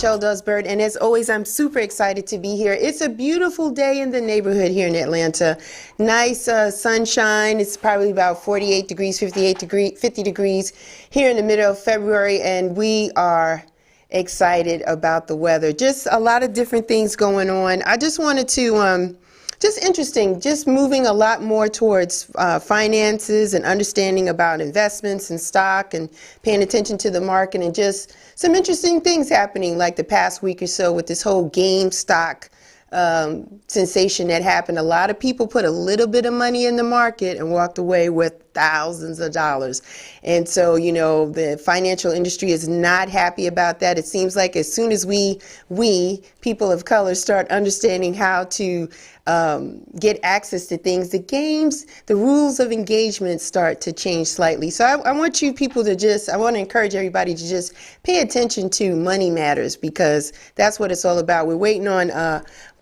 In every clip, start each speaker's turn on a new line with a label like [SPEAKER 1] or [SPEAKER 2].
[SPEAKER 1] Michelle Dusbird, and as always, I'm super excited to be here. It's a beautiful day in the neighborhood here in Atlanta. Nice sunshine. It's probably about 48 degrees, 50 degrees here in the middle of February, and we are excited about the weather. Just a lot of different things going on. I just wanted to just interesting, just moving a lot more towards finances and understanding about investments and stock and paying attention to the market, and just some interesting things happening like the past week or so with this whole GameStop sensation that happened. A lot of people put a little bit of money in the market and walked away with thousands of dollars. And so, you know, the financial industry is not happy about that. It seems like as soon as we people of color start understanding how to get access to things, the rules of engagement start to change slightly. So I want you people to I want to encourage everybody to just pay attention to money matters, because that's what it's all about. We're waiting on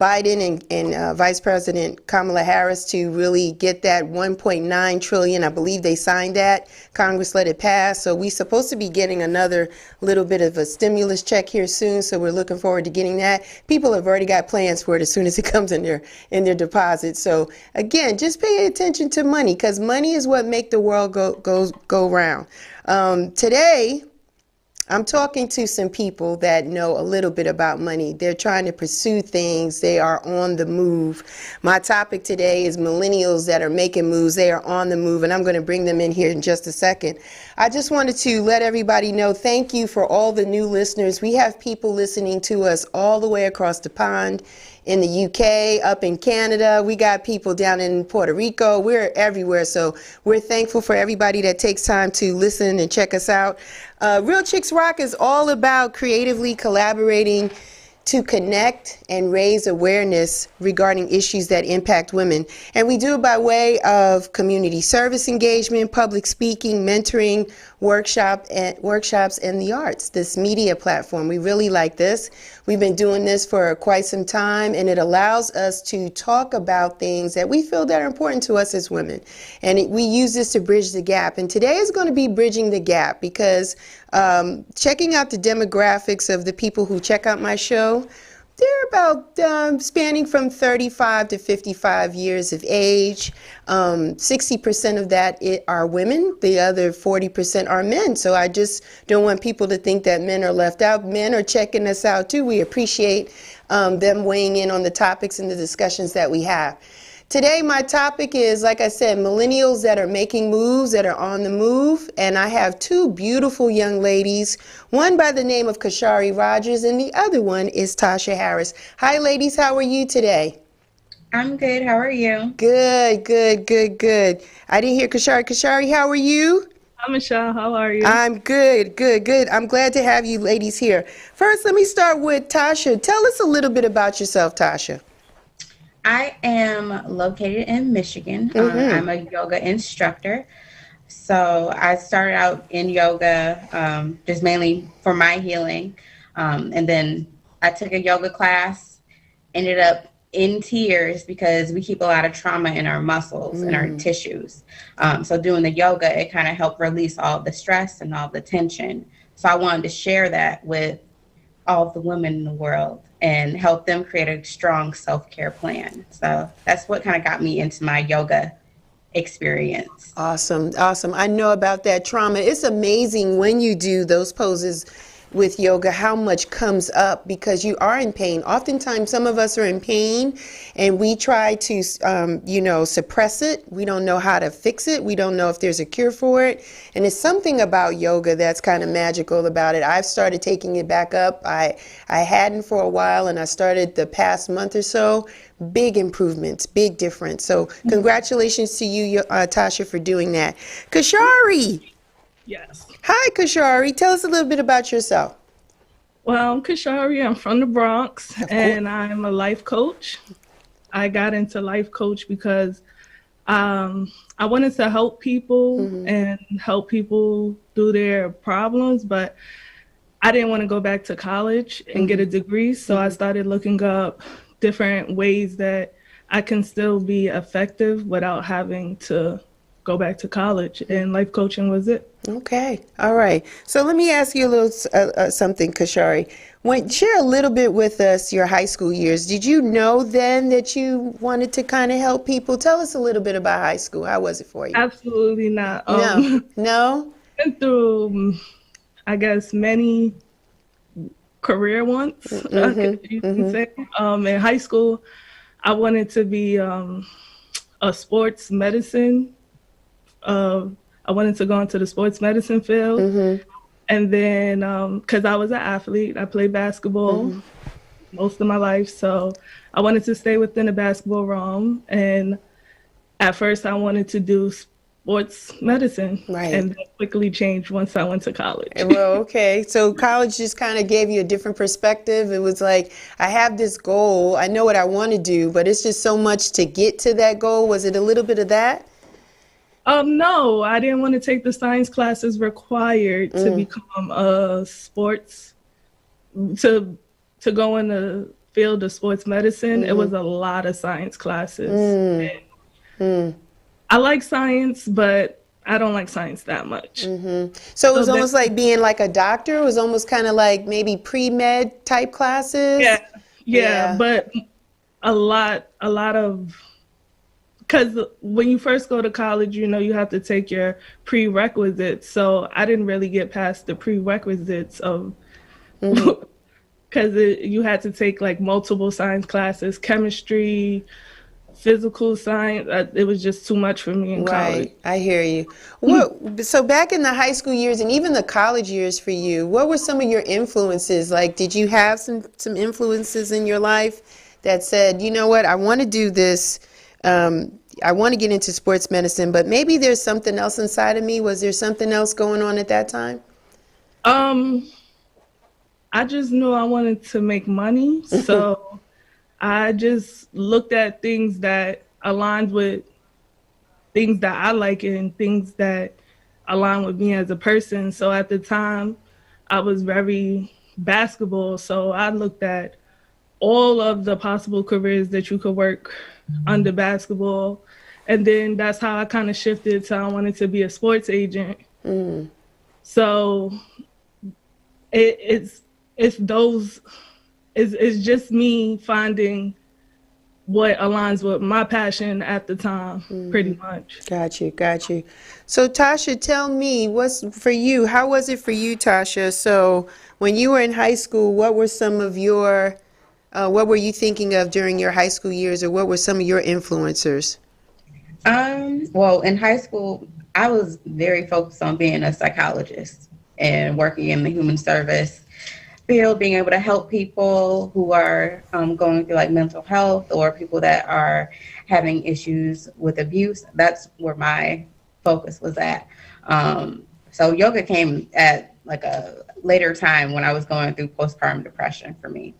[SPEAKER 1] Biden and Vice President Kamala Harris to really get that 1.9 trillion. I believe they signed that. Congress let it pass. So we're supposed to be getting another little bit of a stimulus check here soon. So we're looking forward to getting that. People have already got plans for it as soon as it comes in their deposit. So again, just pay attention to money, because money is what make the world go round. Today, I'm talking to some people that know a little bit about money. They're trying to pursue things. They are on the move. My topic today is millennials that are making moves. They are on the move, and I'm going to bring them in here in just a second. I just wanted to let everybody know, thank you for all the new listeners. We have people listening to us all the way across the pond, in the UK, up in Canada. We got people down in Puerto Rico. We're everywhere. So we're thankful for everybody that takes time to listen and check us out. Real Chicks Rock is all about creatively collaborating to connect and raise awareness regarding issues that impact women. And we do it by way of community service engagement, public speaking, mentoring, workshops, and the arts, this media platform. We really like this. We've been doing this for quite some time, and it allows us to talk about things that we feel that are important to us as women. And we use this to bridge the gap. And today is going to be bridging the gap, because checking out the demographics of the people who check out my show, they're about spanning from 35 to 55 years of age. 60% of that are women. The other 40% are men. So I just don't want people to think that men are left out. Men are checking us out too. We appreciate them weighing in on the topics and the discussions that we have. Today, my topic is, like I said, millennials that are making moves, that are on the move. And I have two beautiful young ladies, one by the name of Kashari Rogers, and the other one is Tasha Harris. Hi, ladies. How are you today?
[SPEAKER 2] I'm good. How are you?
[SPEAKER 1] Good, good, good, good. I didn't hear Kashari. Kashari, how are you?
[SPEAKER 3] Hi, Michelle. How are you?
[SPEAKER 1] I'm good, good, good. I'm glad to have you ladies here. First, let me start with Tasha. Tell us a little bit about yourself, Tasha.
[SPEAKER 2] I am located in Michigan. I'm a yoga instructor. So I started out in yoga just mainly for my healing. And then I took a yoga class, ended up in tears because we keep a lot of trauma in our muscles and our tissues. So doing the yoga, it kind of helped release all the stress and all the tension. So I wanted to share that with all the women in the world and help them create a strong self-care plan. So that's what kind of got me into my yoga experience.
[SPEAKER 1] Awesome, awesome. I know about that trauma. It's amazing when you do those poses with yoga, how much comes up because you are in pain. Oftentimes, some of us are in pain and we try to, suppress it. We don't know how to fix it. We don't know if there's a cure for it. And it's something about yoga that's kind of magical about it. I've started taking it back up. I hadn't for a while, and I started the past month or so. Big improvements, big difference. So congratulations to you, Tasha, for doing that. Kashari.
[SPEAKER 3] Yes.
[SPEAKER 1] Hi, Kashari. Tell us a little bit about yourself.
[SPEAKER 3] Well, I'm Kashari. I'm from the Bronx, and I'm a life coach. I got into life coach because I wanted to help people and help people through their problems, but I didn't want to go back to college and get a degree. So I started looking up different ways that I can still be effective without having to go back to college, and life coaching was it.
[SPEAKER 1] Okay. All right. So let me ask you a little something, Kashari. Share a little bit with us your high school years. Did you know then that you wanted to kind of help people? Tell us a little bit about high school. How was it for you?
[SPEAKER 3] Absolutely not.
[SPEAKER 1] No. No?
[SPEAKER 3] Went through, I guess, many career wants, you can say. In high school, I wanted to be a sports medicine. I wanted to go into the sports medicine field. And then, because I was an athlete, I played basketball most of my life. So I wanted to stay within the basketball realm. And at first, I wanted to do sports medicine.
[SPEAKER 1] Right.
[SPEAKER 3] And that quickly changed once I went to college.
[SPEAKER 1] Well, okay. So college just kind of gave you a different perspective. It was like, I have this goal. I know what I want to do, but it's just so much to get to that goal. Was it a little bit of that?
[SPEAKER 3] No, I didn't want to take the science classes required to become a sports, to go in the field of sports medicine. It was a lot of science classes. I like science, but I don't like science that much.
[SPEAKER 1] So it was almost like being like a doctor. It was almost kind of like maybe pre-med type classes.
[SPEAKER 3] Yeah, but a lot of, because when you first go to college, you have to take your prerequisites. So I didn't really get past the prerequisites of, because you had to take like multiple science classes, chemistry, physical science. It was just too much for me in college.
[SPEAKER 1] Right, I hear you. So back in the high school years and even the college years for you, what were some of your influences? Like, did you have some influences in your life that said, you know what, I want to do this. I want to get into sports medicine, but maybe there's something else inside of me. Was there something else going on at that time?
[SPEAKER 3] I just knew I wanted to make money. So I just looked at things that aligned with things that I like and things that align with me as a person. So at the time, I was very basketball. So I looked at all of the possible careers that you could work under basketball. And then that's how I kind of shifted to I wanted to be a sports agent. So it's just me finding what aligns with my passion at the time, pretty much.
[SPEAKER 1] Got you. So Tasha, tell me, how was it for you, Tasha? So when you were in high school, what were some of your what were you thinking of during your high school years, or what were some of your influencers?
[SPEAKER 2] Well, in high school, I was very focused on being a psychologist and working in the human service field, being able to help people who are going through like mental health or people that are having issues with abuse. That's where my focus was at. So yoga came at like a later time when I was going through postpartum depression for me.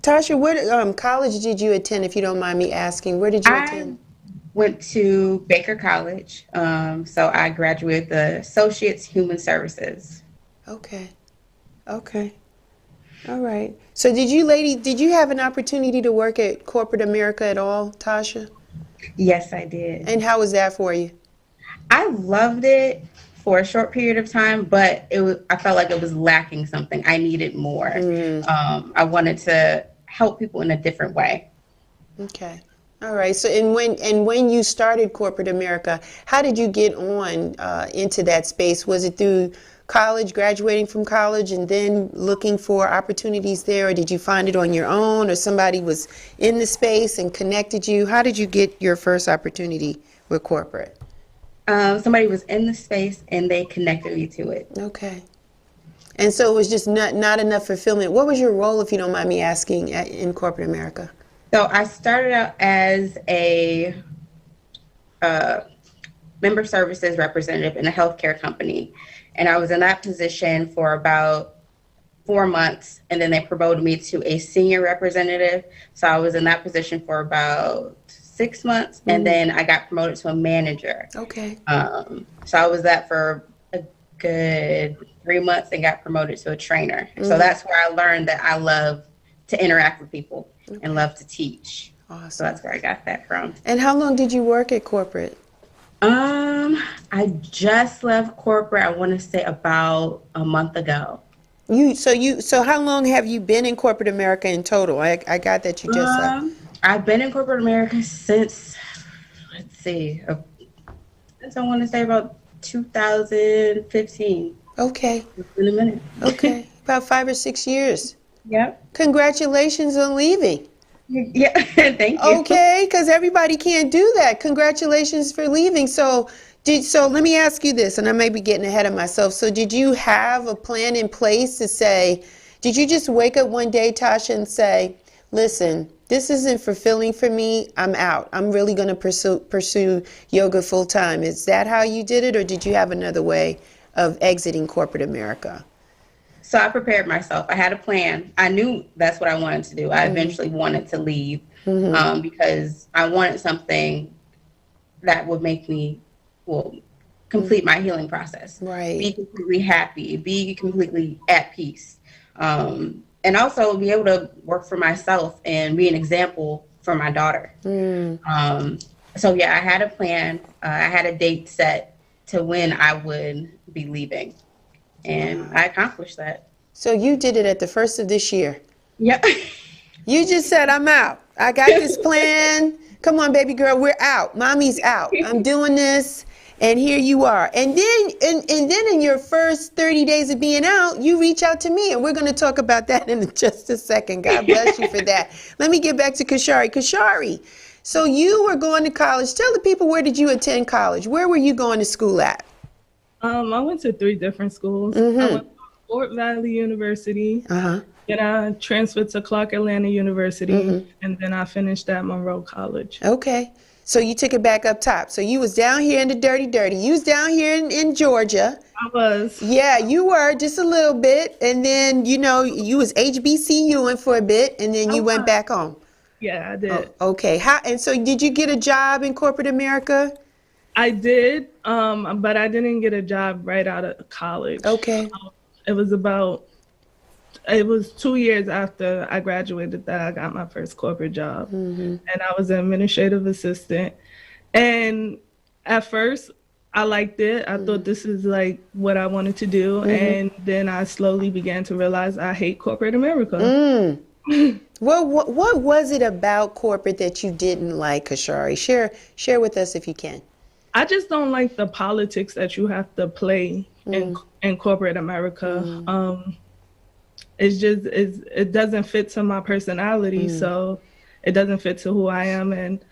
[SPEAKER 1] Tasha, what college did you attend, if you don't mind me asking? Where did you attend?
[SPEAKER 2] Went to Baker College. So I graduated the Associates Human Services.
[SPEAKER 1] Okay. All right. So did you have an opportunity to work at corporate America at all, Tasha?
[SPEAKER 2] Yes, I did.
[SPEAKER 1] And how was that for you?
[SPEAKER 2] I loved it for a short period of time, but I felt like it was lacking something. I needed more. I wanted to help people in a different way.
[SPEAKER 1] Okay. All right. So, when you started corporate America, how did you get on into that space? Was it through college, graduating from college, and then looking for opportunities there, or did you find it on your own, or somebody was in the space and connected you? How did you get your first opportunity with corporate?
[SPEAKER 2] Somebody was in the space and they connected me to it.
[SPEAKER 1] Okay. And so it was just not enough fulfillment. What was your role, if you don't mind me asking, in corporate America?
[SPEAKER 2] So I started out as a member services representative in a healthcare company. And I was in that position for about 4 months. And then they promoted me to a senior representative. So I was in that position for about 6 months. And then I got promoted to a manager.
[SPEAKER 1] Okay.
[SPEAKER 2] So I was that for a good 3 months and got promoted to a trainer. So that's where I learned that I love to interact with people. and love to teach.
[SPEAKER 1] Awesome.
[SPEAKER 2] So that's where I got that from.
[SPEAKER 1] And how long did you work at corporate?
[SPEAKER 2] I just left corporate, I want to say about a month ago.
[SPEAKER 1] So how long have you been in corporate America in total? I got that you just left.
[SPEAKER 2] I've been in corporate America since, let's see, since I want to say about 2015.
[SPEAKER 1] Okay.
[SPEAKER 2] It's been a minute.
[SPEAKER 1] Okay. About 5 or 6 years.
[SPEAKER 2] Yep.
[SPEAKER 1] Congratulations on leaving.
[SPEAKER 2] Yeah, thank you.
[SPEAKER 1] Okay, because everybody can't do that. Congratulations for leaving. So let me ask you this, and I may be getting ahead of myself. So did you have a plan in place to say, did you just wake up one day, Tasha, and say, listen, this isn't fulfilling for me, I'm out. I'm really going to pursue yoga full time. Is that how you did it, or did you have another way of exiting corporate America?
[SPEAKER 2] So I prepared myself. I had a plan. I knew that's what I wanted to do. I eventually wanted to leave because I wanted something that would make me, complete my healing process.
[SPEAKER 1] Right.
[SPEAKER 2] Be completely happy, be completely at peace. And also be able to work for myself and be an example for my daughter. So yeah, I had a plan. I had a date set to when I would be leaving. And I accomplished that.
[SPEAKER 1] So you did it at the first of this year.
[SPEAKER 2] Yep.
[SPEAKER 1] You just said, I'm out. I got this plan. Come on, baby girl, we're out. Mommy's out. I'm doing this. And here you are. And then in your first 30 days of being out, you reach out to me. And we're going to talk about that in just a second. God bless you for that. Let me get back to Kashari. Kashari, so you were going to college. Tell the people, where did you attend college? Where were you going to school at?
[SPEAKER 3] I went to 3 different schools. I went to Fort Valley University. Then I transferred to Clark Atlanta University, and then I finished at Monroe College.
[SPEAKER 1] Okay. So you took it back up top. So you was down here in the dirty. You was down here in Georgia.
[SPEAKER 3] I was.
[SPEAKER 1] Yeah, you were just a little bit. And then, you was HBCUing for a bit, and then you went back home.
[SPEAKER 3] Yeah, I did.
[SPEAKER 1] Oh, okay. And so did you get a job in corporate America?
[SPEAKER 3] I did, but I didn't get a job right out of college.
[SPEAKER 1] Okay.
[SPEAKER 3] It was 2 years after I graduated that I got my first corporate job. And I was an administrative assistant. And at first, I liked it. I thought this is like what I wanted to do. And then I slowly began to realize I hate corporate America.
[SPEAKER 1] Well, what was it about corporate that you didn't like, Kashari? Share with us if you can.
[SPEAKER 3] I just don't like the politics that you have to play in corporate America. It doesn't fit to my personality, so it doesn't fit to who I am. And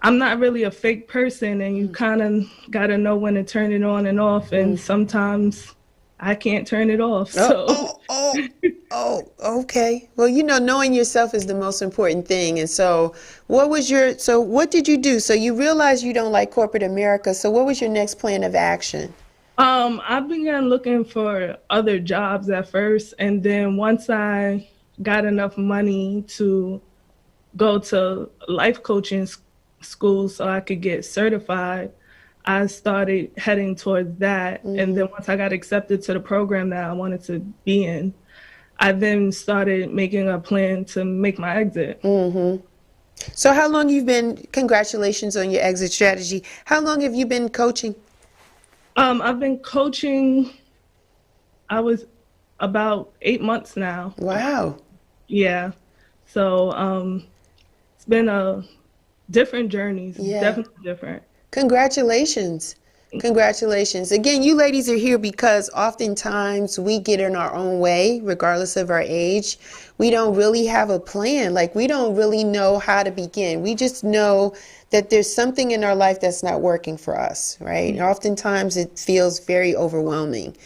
[SPEAKER 3] I'm not really a fake person, and you kind of got to know when to turn it on and off. And sometimes I can't turn it off. So.
[SPEAKER 1] Okay. Well, knowing yourself is the most important thing. And so what did you do? So you realized you don't like corporate America. So what was your next plan of action?
[SPEAKER 3] I began looking for other jobs at first. And then once I got enough money to go to life coaching school so I could get certified, I started heading towards that. And then once I got accepted to the program that I wanted to be in, I then started making a plan to make my exit.
[SPEAKER 1] So how long congratulations on your exit strategy. How long have you been coaching?
[SPEAKER 3] I've been coaching, I was about 8 months now.
[SPEAKER 1] Wow.
[SPEAKER 3] Yeah. So it's been different journeys, definitely different.
[SPEAKER 1] Congratulations. Congratulations. Again, you ladies are here because oftentimes we get in our own way, regardless of our age. We don't really have a plan. Like, we don't really know how to begin. We just know that there's something in our life that's not working for us, right? And oftentimes it feels very overwhelming.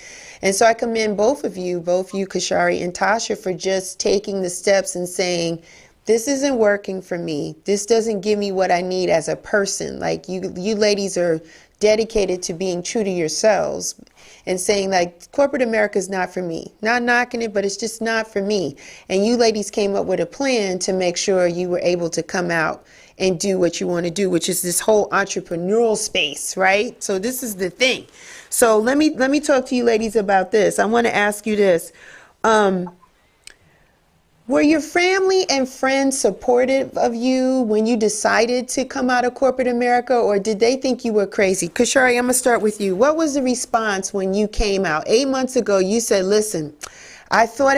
[SPEAKER 1] And so I commend both you, Kashari and Tasha, for just taking the steps and saying, this isn't working for me. This doesn't give me what I need as a person. Like, you ladies are dedicated to being true to yourselves and saying, like, corporate America is not for me. Not knocking it, but it's just not for me. And you ladies came up with a plan to make sure you were able to come out and do what you want to do, which is this whole entrepreneurial space, right? So this is the thing. So let me talk to you ladies about this. I want to ask you this. Were your family and friends supportive of you when you decided to come out of corporate America, or did they think you were crazy? Kashari, I'm going to start with you. What was the response when you came out? 8 months ago, you said, listen, I thought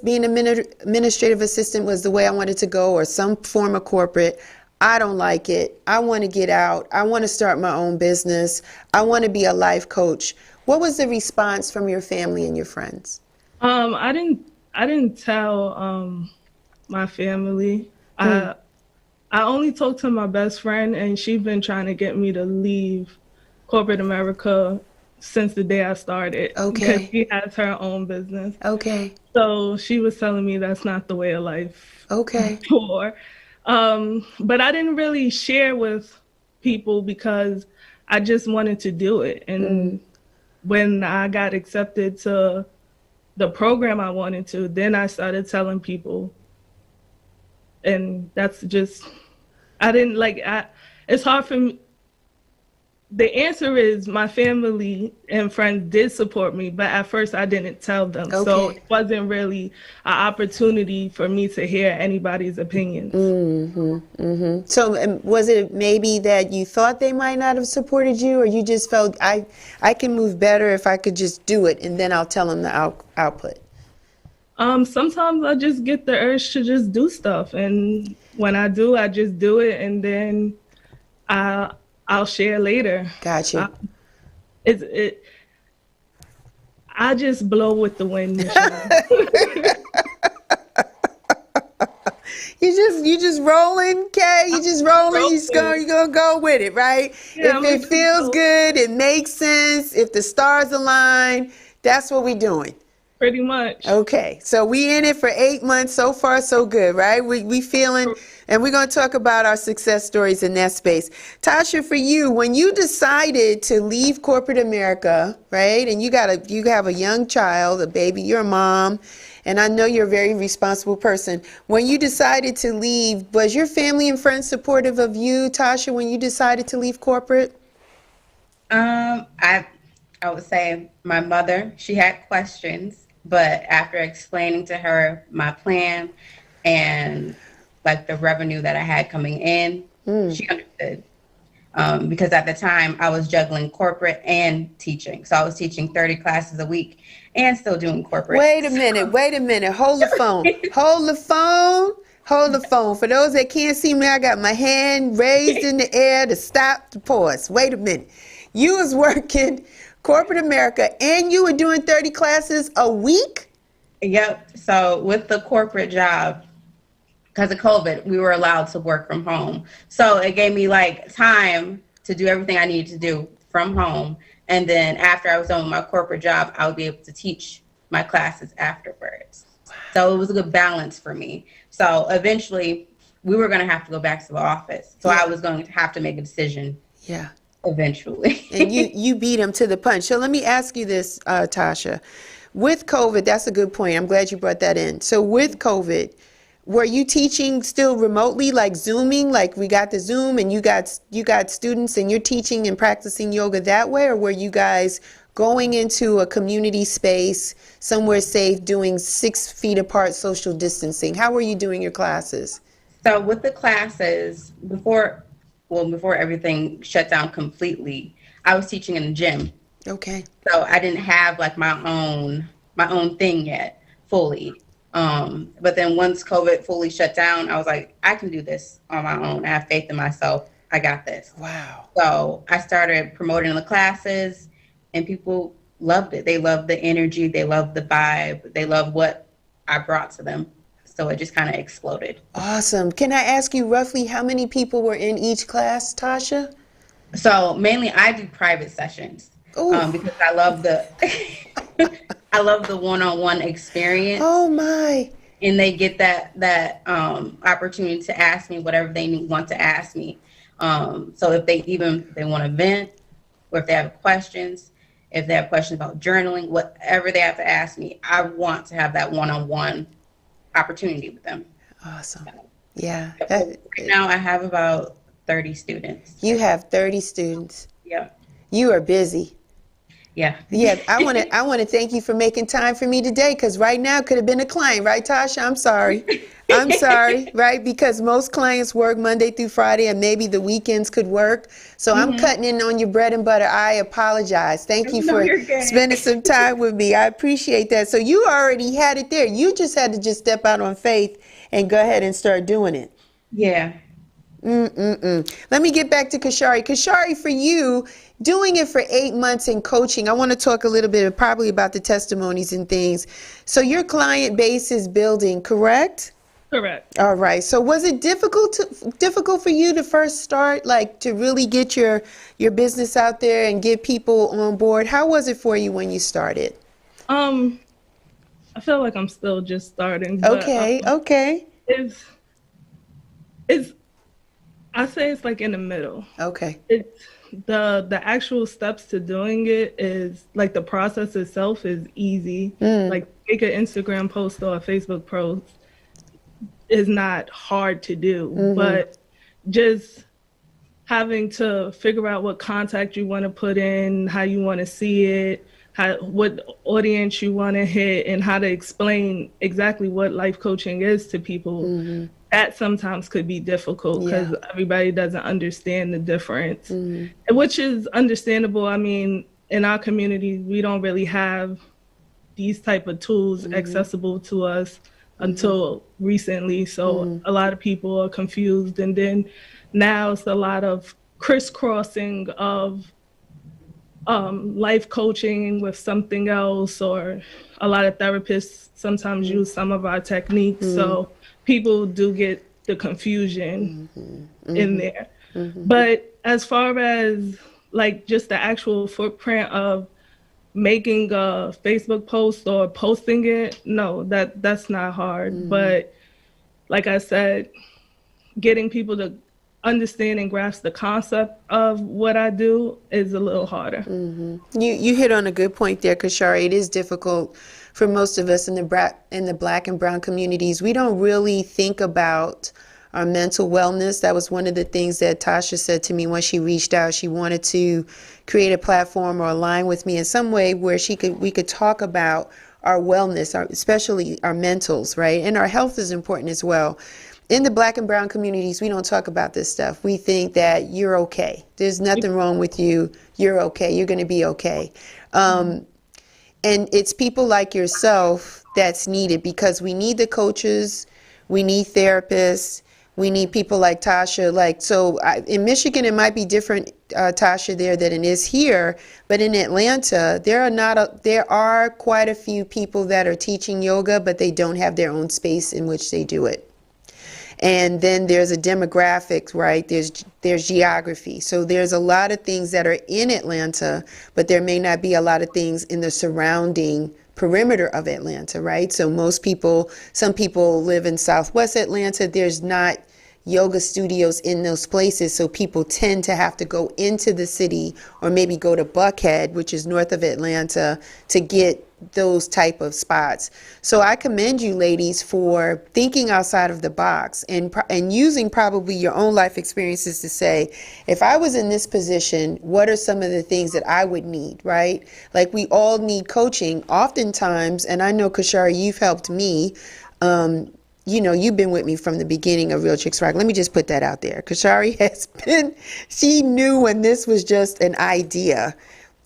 [SPEAKER 1] being an administrative assistant was the way I wanted to go, or some form of corporate. I don't like it. I want to get out. I want to start my own business. I want to be a life coach. What was the response from your family and your friends?
[SPEAKER 3] I didn't tell my family. I only talked to my best friend, and she's been trying to get me to leave corporate America since the day I started.
[SPEAKER 1] Okay.
[SPEAKER 3] Because she has her own business.
[SPEAKER 1] Okay.
[SPEAKER 3] So she was telling me that's not the way of life.
[SPEAKER 1] Okay.
[SPEAKER 3] For. But I didn't really share with people because I just wanted to do it. And when I got accepted to the program I wanted to, then I started telling people. And that's just, it's hard for me. The answer is my family and friends did support me, but at first I didn't tell them.
[SPEAKER 1] Okay.
[SPEAKER 3] So it wasn't really an opportunity for me to hear anybody's opinions.
[SPEAKER 1] So was it maybe that you thought they might not have supported you, or you just felt I can move better if I could just do it, and then I'll tell them the output?
[SPEAKER 3] Sometimes I just get the urge to just do stuff. And when I do, I just do it, and then I'll share later.
[SPEAKER 1] Gotcha.
[SPEAKER 3] I just blow with the wind.
[SPEAKER 1] You just rolling, Kay. You just rolling. You're gonna go with it, right?
[SPEAKER 3] Yeah,
[SPEAKER 1] if it feels good, it makes sense. If the stars align, that's what we're doing.
[SPEAKER 3] Pretty much.
[SPEAKER 1] Okay, so we in it for 8 months. So far, so good, right? We feeling, and we're going to talk about our success stories in that space. Tasha, for you, when you decided to leave corporate America, right, and you have a young child, a baby, you're a mom, and I know you're a very responsible person. When you decided to leave, was your family and friends supportive of you, Tasha, when you decided to leave corporate?
[SPEAKER 2] I would say my mother, she had questions. But after explaining to her my plan and like the revenue that I had coming in, she understood. Because at the time I was juggling corporate and teaching. So I was teaching 30 classes a week and still doing corporate.
[SPEAKER 1] Wait a minute. Hold the phone. Hold the phone. For those that can't see me, I got my hand raised in the air to stop the pause. Wait a minute. You was working corporate America, and you were doing 30 classes a week?
[SPEAKER 2] Yep. So with the corporate job, because of COVID, we were allowed to work from home. So it gave me like time to do everything I needed to do from home. And then after I was done with my corporate job, I would be able to teach my classes afterwards. So it was a good balance for me. So eventually we were going to have to go back to the office. So I was going to have to make a decision.
[SPEAKER 1] Yeah.
[SPEAKER 2] Eventually.
[SPEAKER 1] And you beat him to the punch. So let me ask you this, Tasha. With COVID, that's a good point. I'm glad you brought that in. So with COVID, were you teaching still remotely, like Zooming, like we got the Zoom and you got students and you're teaching and practicing yoga that way? Or were you guys going into a community space, somewhere safe, doing 6 feet apart social distancing? How were you doing your classes?
[SPEAKER 2] So with the classes, before everything shut down completely, I was teaching in a gym.
[SPEAKER 1] Okay.
[SPEAKER 2] So I didn't have like my own thing yet fully. But then once COVID fully shut down, I was like, I can do this on my own. I have faith in myself. I got this.
[SPEAKER 1] Wow.
[SPEAKER 2] So I started promoting the classes and people loved it. They loved the energy. They loved the vibe. They loved what I brought to them. So it just kind of exploded.
[SPEAKER 1] Awesome. Can I ask you roughly how many people were in each class, Tasha?
[SPEAKER 2] So mainly I do private sessions because I love I love the one-on-one experience.
[SPEAKER 1] Oh my.
[SPEAKER 2] And they get that opportunity to ask me whatever they want to ask me. So if they want to vent, or if they have questions, if they have questions about journaling, whatever they have to ask me, I want to have that one-on-one opportunity with them.
[SPEAKER 1] Awesome. Yeah.
[SPEAKER 2] Right now I have about 30 students.
[SPEAKER 1] You have 30 students.
[SPEAKER 2] Yeah.
[SPEAKER 1] You are busy.
[SPEAKER 2] Yeah.
[SPEAKER 1] Yeah, I want to thank you for making time for me today, because right now could have been a client, right, Tasha? I'm sorry. I'm sorry, right? Because most clients work Monday through Friday, and maybe the weekends could work. So I'm cutting in on your bread and butter. I apologize. Thank you
[SPEAKER 2] No,
[SPEAKER 1] for
[SPEAKER 2] you're good.
[SPEAKER 1] spending some time with me. I appreciate that. So you already had it there. You just had to just step out on faith and go ahead and start doing it.
[SPEAKER 2] Yeah.
[SPEAKER 1] Let me get back to Kashari. Kashari, for you, doing it for 8 months in coaching, I want to talk a little bit probably about the testimonies and things. So your client base is building, correct?
[SPEAKER 3] Correct.
[SPEAKER 1] All right. So was it difficult for you to first start, like to really get your business out there and get people on board? How was it for you when you started?
[SPEAKER 3] I feel like I'm still just starting, but
[SPEAKER 1] Okay.
[SPEAKER 3] it's I say it's like in the middle.
[SPEAKER 1] Okay.
[SPEAKER 3] It's the actual steps to doing it is like the process itself is easy. Like make an Instagram post or a Facebook post is not hard to do, but just having to figure out what contact you want to put in, how you want to see it, what audience you want to hit, and how to explain exactly what life coaching is to people. That sometimes could be difficult because everybody doesn't understand the difference, which is understandable. I mean, in our community, we don't really have these type of tools accessible to us until recently. So a lot of people are confused. And then now it's a lot of crisscrossing of life coaching with something else, or a lot of therapists sometimes use some of our techniques. So people do get the confusion in there. But as far as like just the actual footprint of making a Facebook post or posting it, no, that's not hard. But like I said, getting people to understand and grasp the concept of what I do is a little harder.
[SPEAKER 1] You hit on a good point there, Kashari. It is difficult for most of us in the Black and brown communities. We don't really think about our mental wellness. That was one of the things that Tasha said to me when she reached out. She wanted to create a platform or align with me in some way where we could talk about our wellness, especially our mentals, right? And our health is important as well. In the Black and brown communities, we don't talk about this stuff. We think that you're okay. There's nothing wrong with you. You're okay. You're going to be okay. And it's people like yourself that's needed, because we need the coaches, we need therapists, we need people like Tasha. In Michigan, it might be different, Tasha, there than it is here. But in Atlanta, there are quite a few people that are teaching yoga, but they don't have their own space in which they do it. And then there's a demographics, right? There's geography. So there's a lot of things that are in Atlanta, but there may not be a lot of things in the surrounding perimeter of Atlanta, right? So some people live in Southwest Atlanta. There's not yoga studios in those places. So people tend to have to go into the city, or maybe go to Buckhead, which is north of Atlanta, to get those type of spots. So I commend you ladies for thinking outside of the box and using probably your own life experiences to say, if I was in this position, what are some of the things that I would need, right? Like we all need coaching oftentimes. And I know, Kashari, you've helped me. You've been with me from the beginning of Real Chicks Rock. Let me just put that out there. Kashari she knew when this was just an idea.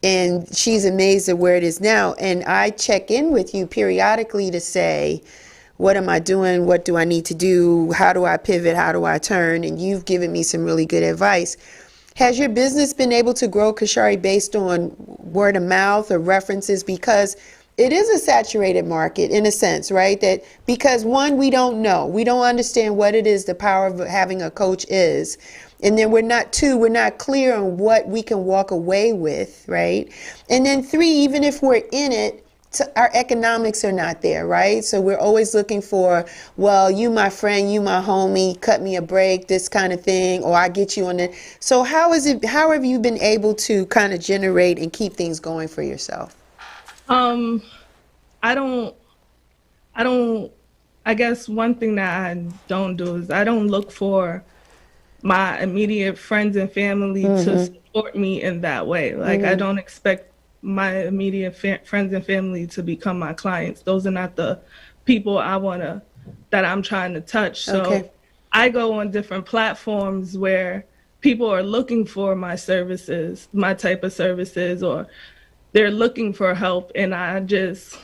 [SPEAKER 1] And she's amazed at where it is now. And I check in with you periodically to say, what am I doing? What do I need to do? How do I pivot? How do I turn? And you've given me some really good advice. Has your business been able to grow, Kashari, based on word of mouth or references? Because it is a saturated market in a sense, right? Because one, we don't know. We don't understand what it is the power of having a coach is. And then we're not clear on what we can walk away with, right? And then three, even if we're in it, our economics are not there, right? So we're always looking for, well, you my friend, you my homie, cut me a break, this kind of thing, or I get you on it. So how have you been able to kind of generate and keep things going for yourself?
[SPEAKER 3] I guess one thing that I don't do is I don't look for my immediate friends and family to support me in that way. Like I don't expect my immediate friends and family to become my clients. Those are not the people that I'm trying to touch. So
[SPEAKER 1] Okay.
[SPEAKER 3] I go on different platforms where people are looking for my services, my type of services, or they're looking for help, and I just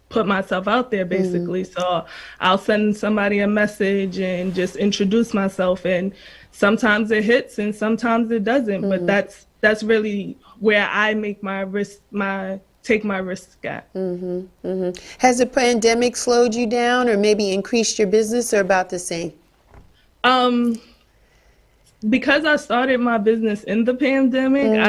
[SPEAKER 3] put myself out there basically. So I'll send somebody a message and just introduce myself, and sometimes it hits and sometimes it doesn't. But that's really where I make take my risk at.
[SPEAKER 1] Has the pandemic slowed you down or maybe increased your business, or about the same?
[SPEAKER 3] Because I started my business in the pandemic,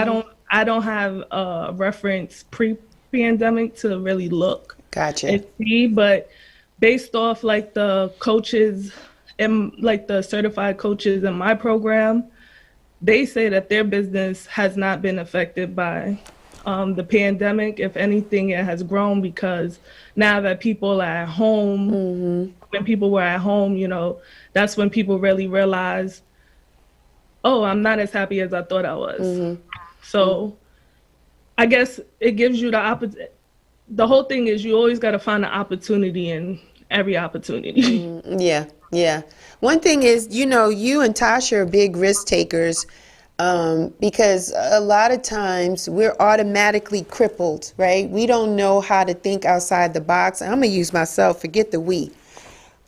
[SPEAKER 3] I don't have a reference pre-pandemic to really look
[SPEAKER 1] Gotcha.
[SPEAKER 3] and see, but based off like the coaches and like the certified coaches in my program, they say that their business has not been affected by the pandemic. If anything, it has grown, because now that people are at home, when people were at home, that's when people really realized, oh, I'm not as happy as I thought I was. So I guess it gives you the opposite. The whole thing is you always got to find an opportunity in every opportunity.
[SPEAKER 1] Yeah. One thing is, you and Tasha are big risk takers, because a lot of times we're automatically crippled, right? We don't know how to think outside the box. I'm going to use myself, forget the we.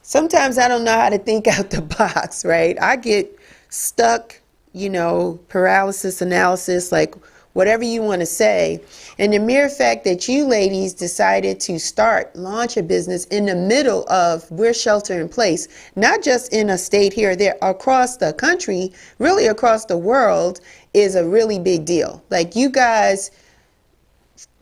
[SPEAKER 1] Sometimes I don't know how to think out the box, right? I get stuck, paralysis analysis, like whatever you want to say. And the mere fact that you ladies decided to launch a business in the middle of we're shelter in place, not just in a state here or there, across the country, really across the world, is a really big deal. Like, you guys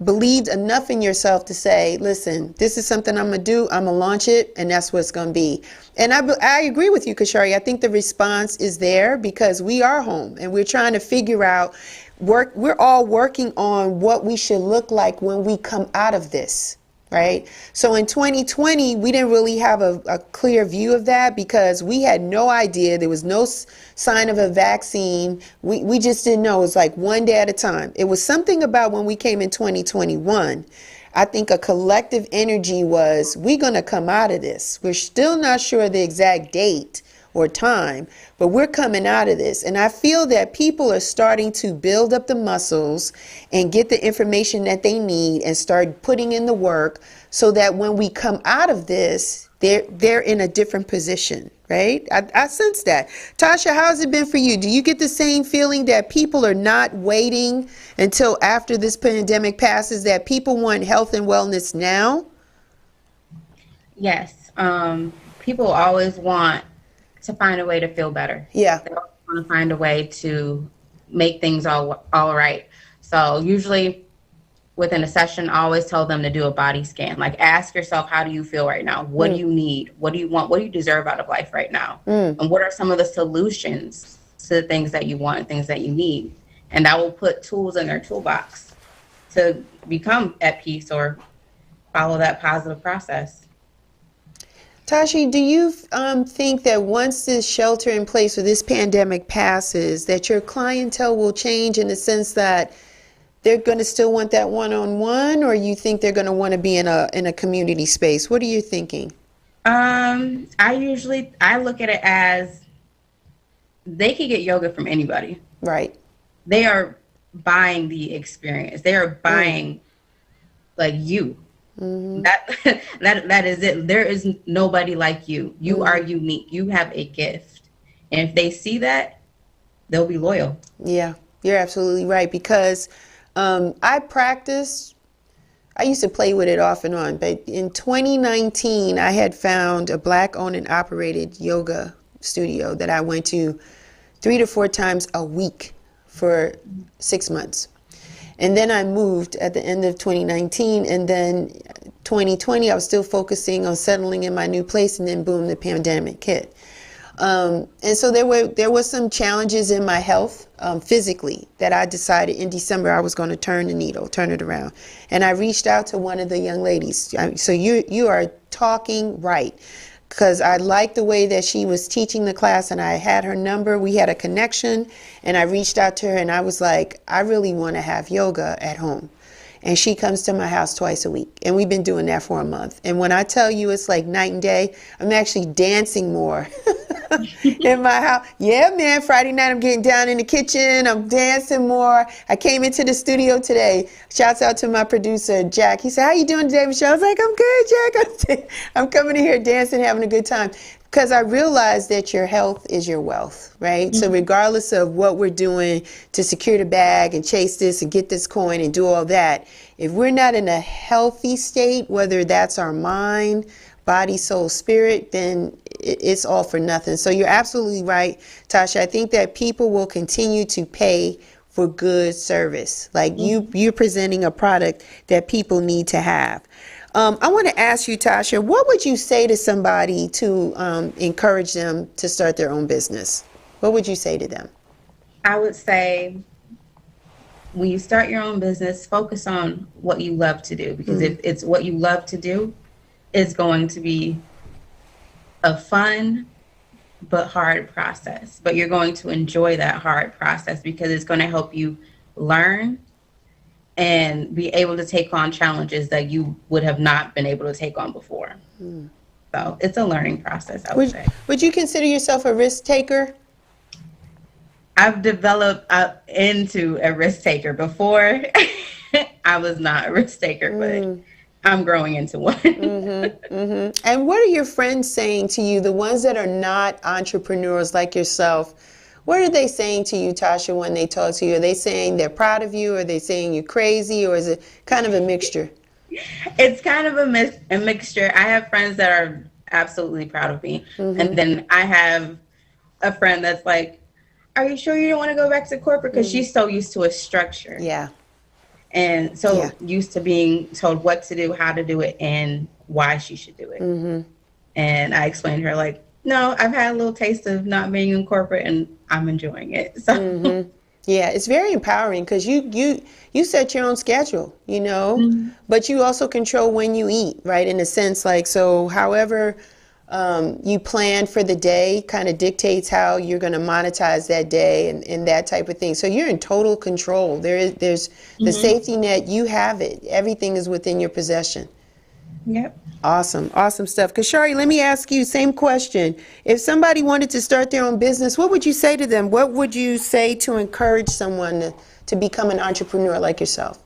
[SPEAKER 1] believed enough in yourself to say, listen, this is something I'm going to do. I'm going to launch it, and that's what it's going to be. And I agree with you, Kashari. I think the response is there because we are home and we're trying to figure out, we're all working on what we should look like when we come out of this, right? So in 2020, we didn't really have a clear view of that because we had no idea. There was no sign of a vaccine. We just didn't know. It was like one day at a time. It was something about when we came in 2021. I think a collective energy was, we're going to come out of this. We're still not sure the exact date or time, but we're coming out of this. And I feel that people are starting to build up the muscles and get the information that they need and start putting in the work so that when we come out of this, they're in a different position, right? I sense that. Tasha, how's it been for you? Do you get the same feeling that people are not waiting until after this pandemic passes, that people want health and wellness now?
[SPEAKER 2] Yes. People always want to find a way to feel better.
[SPEAKER 1] Yeah.
[SPEAKER 2] They always want to find a way to make things all right. So usually within a session, I always tell them to do a body scan. Like, ask yourself, how do you feel right now? What do you need? What do you want? What do you deserve out of life right now? And what are some of the solutions to the things that you want and things that you need? And that will put tools in their toolbox to become at peace or follow that positive process.
[SPEAKER 1] Tashi, do you think that once this shelter in place or this pandemic passes, that your clientele will change in the sense that they're going to still want that one-on-one, or you think they're going to want to be in a community space? What are you thinking?
[SPEAKER 2] I look at it as they can get yoga from anybody.
[SPEAKER 1] Right.
[SPEAKER 2] They are buying the experience. They are buying like you. That is it. There is nobody like you. You are unique. You have a gift. And if they see that, they'll be loyal. Yeah,
[SPEAKER 1] you're absolutely right. Because I used to play with it off and on, but in 2019, I had found a Black-owned and operated yoga studio that I went to 3 to 4 times a week for 6 months. And then I moved at the end of 2019, and then 2020, I was still focusing on settling in my new place, and then boom, the pandemic hit. And so there were some challenges in my health physically that I decided in December I was going to turn it around. And I reached out to one of the young ladies. So you are talking right. because I liked the way that she was teaching the class, and I had her number. We had a connection, and I reached out to her, and I was like, I really want to have yoga at home. And she comes to my house twice a week, and we've been doing that for a month. And when I tell you it's like night and day, I'm actually dancing more in my house. Yeah, man, Friday night I'm getting down in the kitchen, I'm dancing more. I came into the studio today. Shouts out to my producer, Jack. He said, how you doing today, Michelle? I was like, I'm good, Jack. I'm coming in here dancing, having a good time. Because I realize that your health is your wealth, right? So regardless of what we're doing to secure the bag and chase this and get this coin and do all that, if we're not in a healthy state, whether that's our mind, body, soul, spirit, then it's all for nothing. So you're absolutely right, Tasha. I think that people will continue to pay for good service. Like you're presenting a product that people need to have. I want to ask you, Tasha, what would you say to somebody to encourage them to start their own business? What would you say to them?
[SPEAKER 2] I would say when you start your own business, focus on what you love to do, because if it's what you love to do, it's going to be a fun but hard process. But you're going to enjoy that hard process because it's going to help you learn and be able to take on challenges that you would have not been able to take on before. So it's a learning process, I would say.
[SPEAKER 1] Would you consider yourself a risk taker?
[SPEAKER 2] I've developed into a risk taker. Before, I was not a risk taker, but I'm growing into one.
[SPEAKER 1] And what are your friends saying to you, the ones that are not entrepreneurs like yourself? What are they saying to you, Tasha, when they talk to you? Are they saying they're proud of you? Are they saying you're crazy? Or is it kind of a mixture?
[SPEAKER 2] It's kind of a mixture. I have friends that are absolutely proud of me. And then I have a friend that's like, are you sure you don't want to go back to corporate? Because she's so used to a structure.
[SPEAKER 1] Yeah.
[SPEAKER 2] And so used to being told what to do, how to do it, and why she should do it. And I explained to her, like, no, I've had a little taste of not being in corporate, and I'm enjoying it. So
[SPEAKER 1] yeah, it's very empowering because you set your own schedule, you know, but you also control when you eat, right? In a sense, like, so however you plan for the day kind of dictates how you're going to monetize that day and that type of thing. So you're in total control. There's the safety net. You have it. Everything is within your possession.
[SPEAKER 2] Yep.
[SPEAKER 1] Awesome. Awesome stuff. Kashari, let me ask you, same question. If somebody wanted to start their own business, what would you say to them? What would you say to encourage someone to become an entrepreneur like yourself?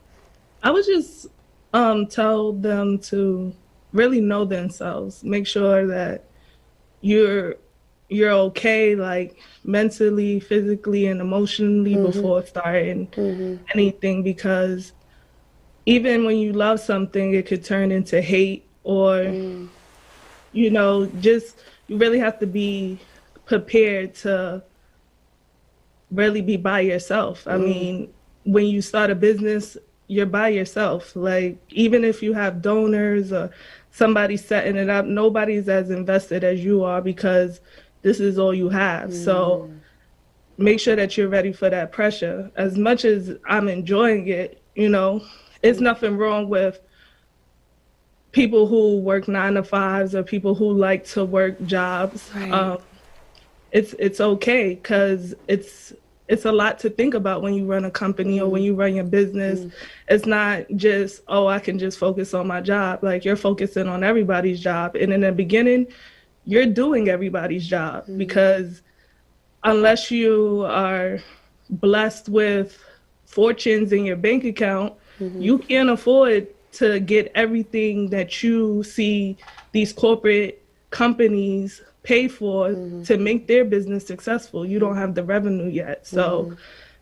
[SPEAKER 3] I would just tell them to really know themselves. Make sure that you're okay, like mentally, physically, and emotionally before starting anything, because even when you love something, it could turn into hate or, you know, just you really have to be prepared to really be by yourself. I mean, when you start a business, you're by yourself. Like, even if you have donors or somebody setting it up, nobody's as invested as you are because this is all you have. So make sure that you're ready for that pressure. As much as I'm enjoying it, you know, it's nothing wrong with people who work 9 to 5s or people who like to work jobs.
[SPEAKER 1] Right.
[SPEAKER 3] It's okay, because it's a lot to think about when you run a company or when you run your business. It's not just, oh, I can just focus on my job. Like, you're focusing on everybody's job. And in the beginning, you're doing everybody's job because unless you are blessed with fortunes in your bank account, you can't afford to get everything that you see these corporate companies pay for to make their business successful. You don't have the revenue yet. So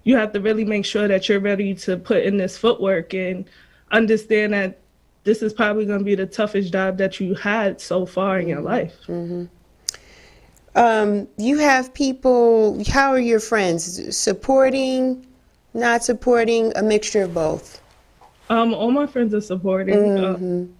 [SPEAKER 3] you have to really make sure that you're ready to put in this footwork and understand that this is probably going to be the toughest job that you had so far in your life.
[SPEAKER 1] You have people, how are your friends? Supporting, not supporting, a mixture of both?
[SPEAKER 3] All my friends are supporting.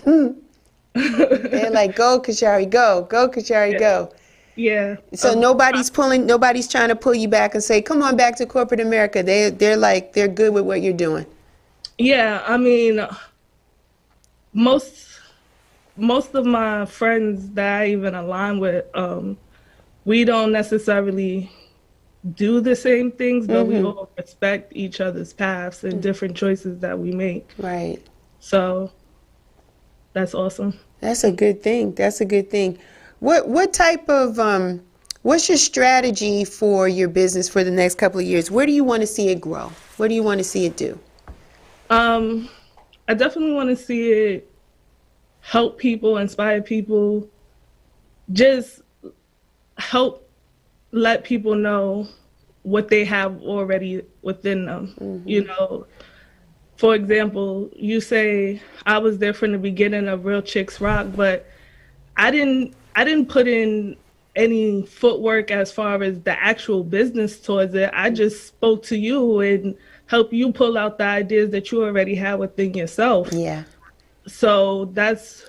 [SPEAKER 1] They're like, go Kashari, go Kashari, go.
[SPEAKER 3] Yeah.
[SPEAKER 1] So nobody's trying to pull you back and say, come on back to corporate America. They're like, they're good with what you're doing.
[SPEAKER 3] Yeah, I mean, most most of my friends that I even align with, we don't necessarily do the same things, but we all respect each other's paths and different choices that we make.
[SPEAKER 1] Right.
[SPEAKER 3] So that's awesome.
[SPEAKER 1] That's a good thing. That's a good thing. What type of what's your strategy for your business for the next couple of years? Where do you want to see it grow? What do you want to see it do?
[SPEAKER 3] I definitely want to see it help people, inspire people, just help let people know what they have already within them. You know, for example, you say I was there from the beginning of Real Chicks Rock, but I didn't put in any footwork as far as the actual business towards it. I just spoke to you and helped you pull out the ideas that you already have within yourself.
[SPEAKER 1] Yeah.
[SPEAKER 3] So that's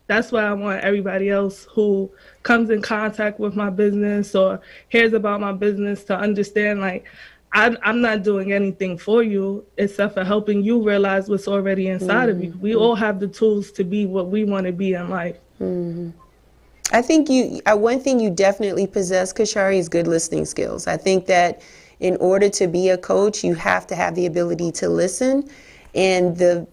[SPEAKER 3] why I want everybody else who comes in contact with my business or hears about my business to understand, like, I'm not doing anything for you except for helping you realize what's already inside of you. We all have the tools to be what we want to be in life.
[SPEAKER 1] I think one thing you definitely possess, Kashari, is good listening skills. I think that in order to be a coach, you have to have the ability to listen. And the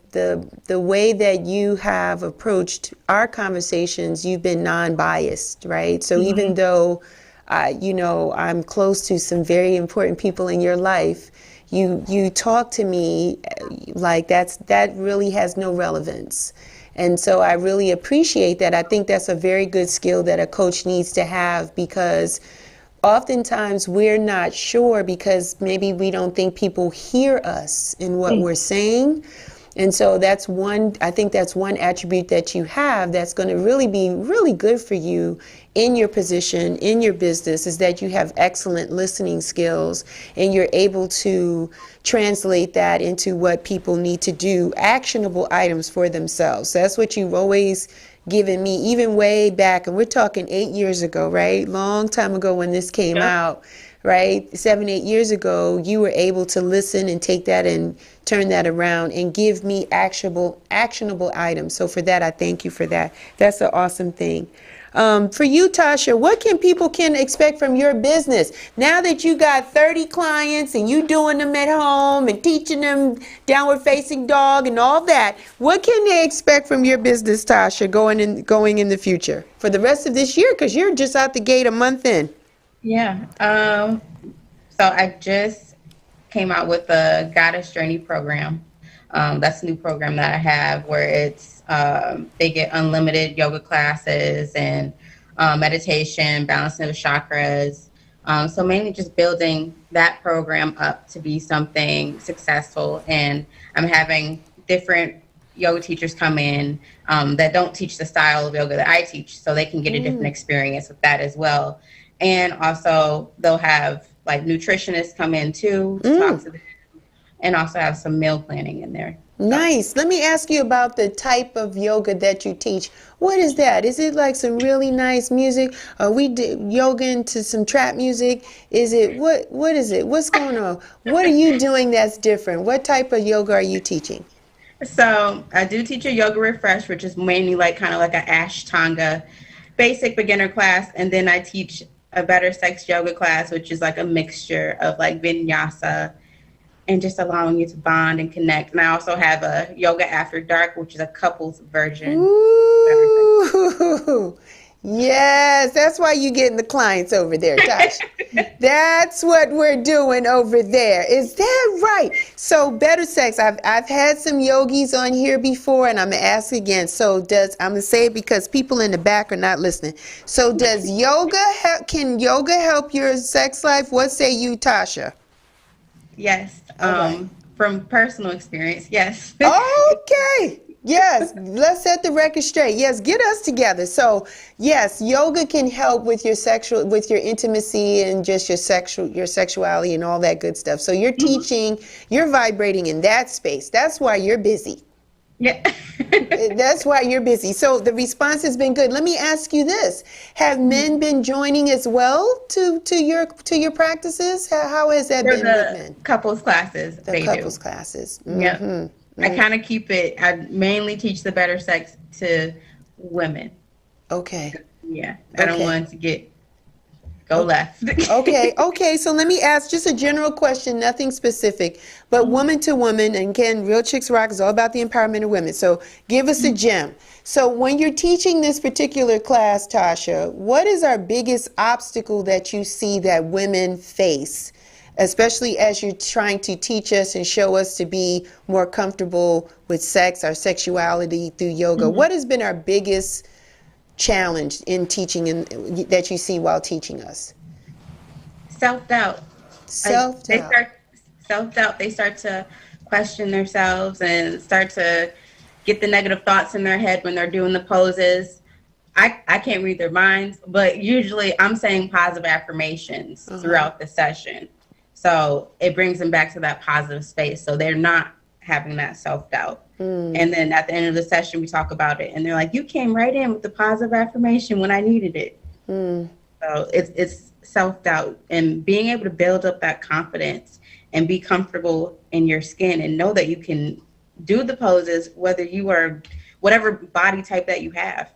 [SPEAKER 1] way that you have approached our conversations, you've been non-biased, right? So even though, I'm close to some very important people in your life, you talk to me like that really has no relevance. And so I really appreciate that. I think that's a very good skill that a coach needs to have, because oftentimes we're not sure because maybe we don't think people hear us in what we're saying. And so I think that's one attribute that you have that's going to really be really good for you in your position, in your business, is that you have excellent listening skills and you're able to translate that into what people need to do, actionable items for themselves. So that's what you've always given me, even way back, and we're talking 8 years ago, right? Long time ago when this came out, right? 7, 8 years ago, you were able to listen and take that and turn that around and give me actionable items. So for that, I thank you for that. That's an awesome thing. For you, Tasha, what can people expect from your business now that you got 30 clients and you doing them at home and teaching them downward facing dog and all that? What can they expect from your business, Tasha, going in the future for the rest of this year? Because you're just out the gate a month in.
[SPEAKER 2] Yeah. So I just came out with the Goddess Journey program. That's a new program that I have where it's they get unlimited yoga classes and meditation, balancing of chakras. So mainly just building that program up to be something successful. And I'm having different yoga teachers come in that don't teach the style of yoga that I teach, so they can get a different experience with that as well. And also they'll have like nutritionists come in too to talk to them, and also have some meal planning in there.
[SPEAKER 1] Nice. Let me ask you about the type of yoga that you teach. What is that? Is it like some really nice music? Are we yoga into some trap music? Is it what is it? What's going on? What are you doing that's different? What type of yoga are you teaching?
[SPEAKER 2] So I do teach a yoga refresh, which is mainly like kind of like an Ashtanga basic beginner class, and then I teach a better sex yoga class, which is like a mixture of like vinyasa and just allowing you to bond and connect. And I also have a yoga after dark, which is a couples version.
[SPEAKER 1] Ooh, yes, that's why you're getting the clients over there, Tosh. That's what we're doing over there. Is that right? So better sex. I've had some yogis on here before, and I'm gonna ask again. So I'm gonna say it because people in the back are not listening. So does can yoga help your sex life? What say you, Tasha?
[SPEAKER 2] Yes. From personal experience, yes.
[SPEAKER 1] Okay. Yes, let's set the record straight. Yes, get us together. So, yes, yoga can help with your intimacy and just your sexuality and all that good stuff. So you're teaching, you're vibrating in that space. That's why you're busy.
[SPEAKER 2] Yeah.
[SPEAKER 1] That's why you're busy. So the response has been good. Let me ask you this: have men been joining as well to your practices? How has that been with men?
[SPEAKER 2] Couples classes.
[SPEAKER 1] The couples classes.
[SPEAKER 2] Yeah. I kind of keep it. I mainly teach the better sex to women.
[SPEAKER 1] Okay.
[SPEAKER 2] Yeah, I don't
[SPEAKER 1] Okay.
[SPEAKER 2] want to go left.
[SPEAKER 1] Okay. So let me ask just a general question, nothing specific, but woman to woman, and again, Real Chicks Rock is all about the empowerment of women. So give us a gem. So when you're teaching this particular class, Tasha, what is our biggest obstacle that you see that women face, especially as you're trying to teach us and show us to be more comfortable with sex, our sexuality through yoga? What has been our biggest challenge in teaching and that you see while teaching us?
[SPEAKER 2] Self-doubt.
[SPEAKER 1] Self-doubt.
[SPEAKER 2] They start to question themselves and start to get the negative thoughts in their head when they're doing the poses. I can't read their minds, but usually I'm saying positive affirmations throughout the session. So it brings them back to that positive space. So they're not having that self-doubt. And then at the end of the session, we talk about it. And they're like, you came right in with the positive affirmation when I needed it. So it's self-doubt and being able to build up that confidence and be comfortable in your skin and know that you can do the poses, whether you are whatever body type that you have.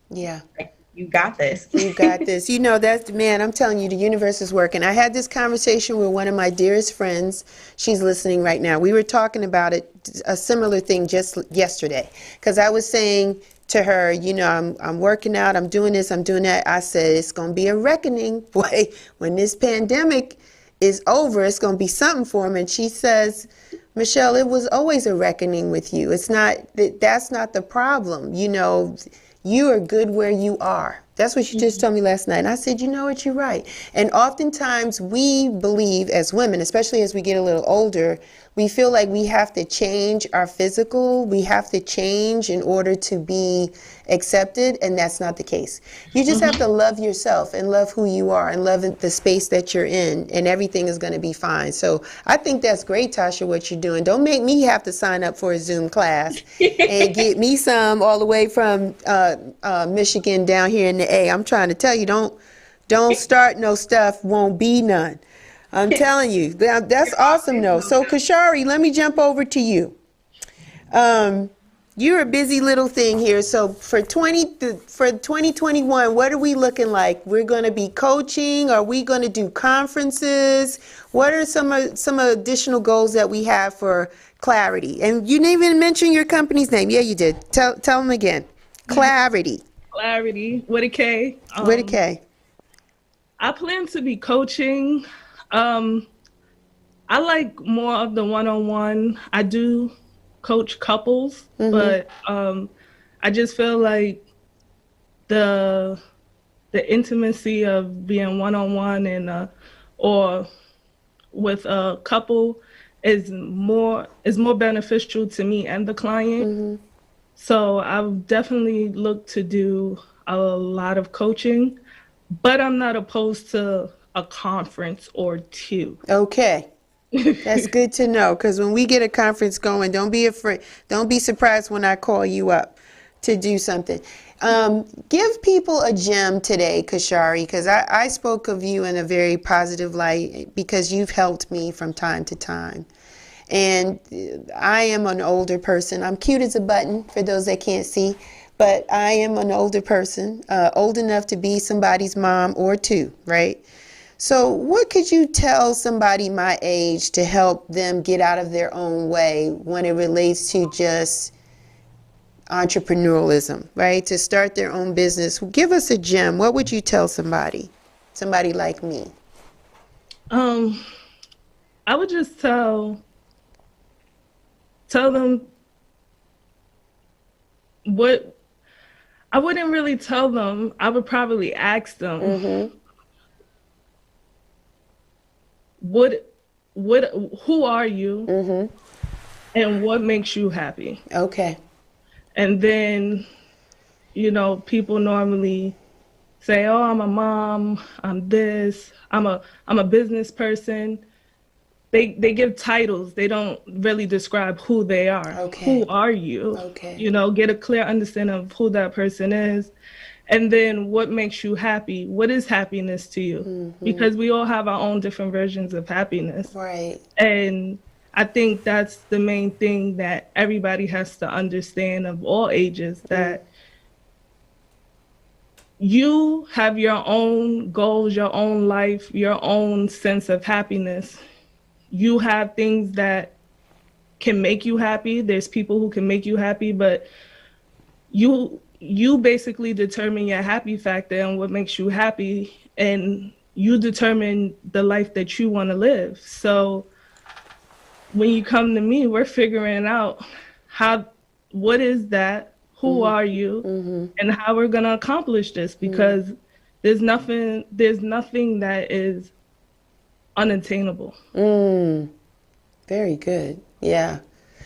[SPEAKER 1] Yeah.
[SPEAKER 2] Like, you got this.
[SPEAKER 1] You got this. You know, that's, man, I'm telling you, the universe is working. I had this conversation with one of my dearest friends. She's listening right now. We were talking about it, a similar thing just yesterday, because I was saying to her, you know, I'm working out, I'm doing this, I'm doing that. I said, it's going to be a reckoning, boy, when this pandemic is over, it's going to be something for him. And she says, Michelle, it was always a reckoning with you. It's not, that's not the problem. You know, you are good where you are. That's what you just told me last night. And I said, you know what, you're right. And oftentimes we believe as women, especially as we get a little older, we feel like we have to change our physical. We have to change in order to be accepted. And that's not the case. You just have to love yourself and love who you are and love the space that you're in, and everything is going to be fine. So I think that's great, Tasha, what you're doing. Don't make me have to sign up for a Zoom class and get me some all the way from Michigan down here in the A. I'm trying to tell you, don't start no stuff, won't be none. I'm telling you, that's awesome though. So Kashari, let me jump over to you. You're a busy little thing here. So for 2021, what are we looking like? We're going to be coaching. Are we going to do conferences? What are some additional goals that we have for Clarity? And you didn't even mention your company's name. Yeah, you did. Tell them again. Clarity.
[SPEAKER 3] Clarity with a K.
[SPEAKER 1] With a K.
[SPEAKER 3] I plan to be coaching. I like more of the one-on-one. I do coach couples, but I just feel like the intimacy of being one-on-one and or with a couple is more beneficial to me and the client. So I've definitely looked to do a lot of coaching, but I'm not opposed to a conference or two.
[SPEAKER 1] Okay. That's good to know, because when we get a conference going, don't be afraid. Don't be surprised when I call you up to do something. Give people a gem today, Kashari, because I spoke of you in a very positive light because you've helped me from time to time. And I am an older person. I'm cute as a button for those that can't see, but I am an older person, old enough to be somebody's mom or two, right? So what could you tell somebody my age to help them get out of their own way when it relates to just entrepreneurialism, right? To start their own business. Give us a gem. What would you tell somebody like me?
[SPEAKER 3] I would just tell them what I wouldn't really tell them. I would probably ask them, who are you, and what makes you happy?
[SPEAKER 1] Okay.
[SPEAKER 3] And then, people normally say, "Oh, I'm a mom. I'm this. I'm a business person." They give titles. They don't really describe who they are.
[SPEAKER 1] Okay.
[SPEAKER 3] Who are you?
[SPEAKER 1] Okay.
[SPEAKER 3] Get a clear understanding of who that person is. And then what makes you happy? What is happiness to you? Because we all have our own different versions of happiness.
[SPEAKER 1] Right.
[SPEAKER 3] And I think that's the main thing that everybody has to understand of all ages, that you have your own goals, your own life, your own sense of happiness. You have things that can make you happy. There's people who can make you happy, but you basically determine your happy factor and what makes you happy, and you determine the life that you want to live. So when you come to me, we're figuring out what is that, who are you, and how we're going to accomplish this, because there's nothing that is unattainable.
[SPEAKER 1] Very good. Yeah.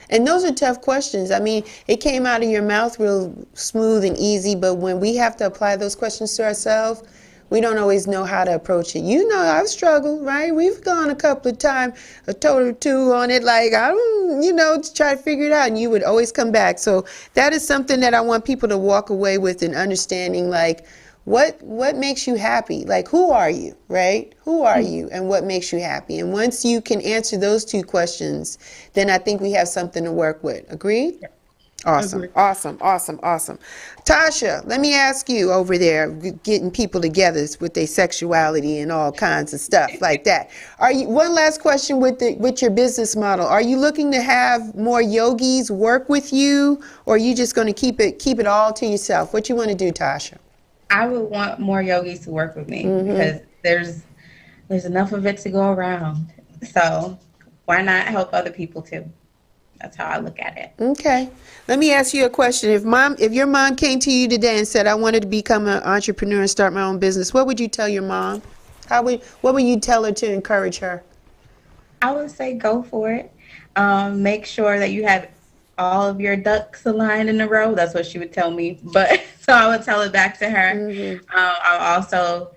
[SPEAKER 1] And those are tough questions. I mean, it came out of your mouth real smooth and easy, but when we have to apply those questions to ourselves, we don't always know how to approach it. You know, I've struggled, right? We've gone a couple of times, a total two on it, like, I don't, to try to figure it out, and you would always come back. So that is something that I want people to walk away with, and understanding, like, what makes you happy? Like, who are you, right? Who are you, and what makes you happy? And once you can answer those two questions, then I think we have something to work with. Agreed? Yeah. Awesome,
[SPEAKER 3] Agreed.
[SPEAKER 1] awesome. Tasha, let me ask you over there, getting people together with their sexuality and all kinds of stuff like that. One last question with your business model. Are you looking to have more yogis work with you, or are you just going to keep it all to yourself? What you want to do, Tasha?
[SPEAKER 2] I would want more yogis to work with me, because there's enough of it to go around. So why not help other people too? That's how I look at it. Okay.
[SPEAKER 1] Let me ask you a question. If your mom came to you today and said, I wanted to become an entrepreneur and start my own business, what would you tell your mom? What would you tell her to encourage her?
[SPEAKER 2] I would say go for it. Make sure that you have all of your ducks aligned in a row. That's what she would tell me. But so I would tell it back to her. I'll also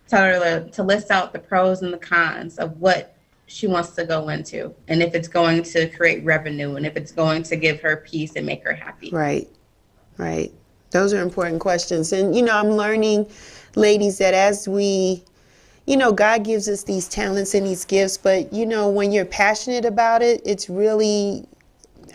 [SPEAKER 2] tell her to list out the pros and the cons of what she wants to go into, and if it's going to create revenue, and if it's going to give her peace and make her happy. Right.
[SPEAKER 1] Those are important questions. And, I'm learning, ladies, that as we, God gives us these talents and these gifts, but, when you're passionate about it, it's really,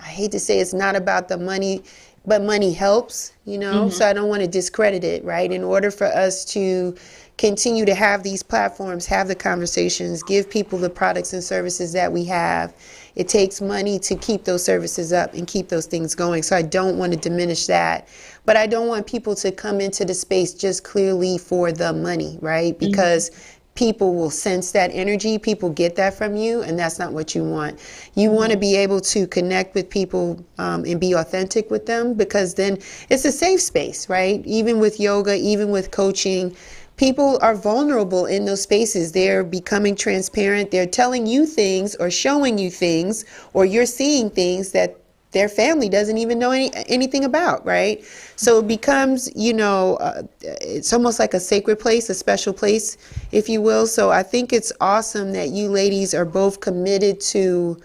[SPEAKER 1] I hate to say it's not about the money, but money helps, so I don't want to discredit it, right? In order for us to continue to have these platforms, have the conversations, give people the products and services that we have, it takes money to keep those services up and keep those things going. So I don't want to diminish that. But I don't want people to come into the space just clearly for the money, right? Because people will sense that energy. People get that from you, and that's not what you want. You want to be able to connect with people and be authentic with them, because then it's a safe space, right? Even with yoga, even with coaching, people are vulnerable in those spaces. They're becoming transparent. They're telling you things or showing you things, or you're seeing things that their family doesn't even know anything about, right? So it becomes, it's almost like a sacred place, a special place, if you will. So I think it's awesome that you ladies are both committed to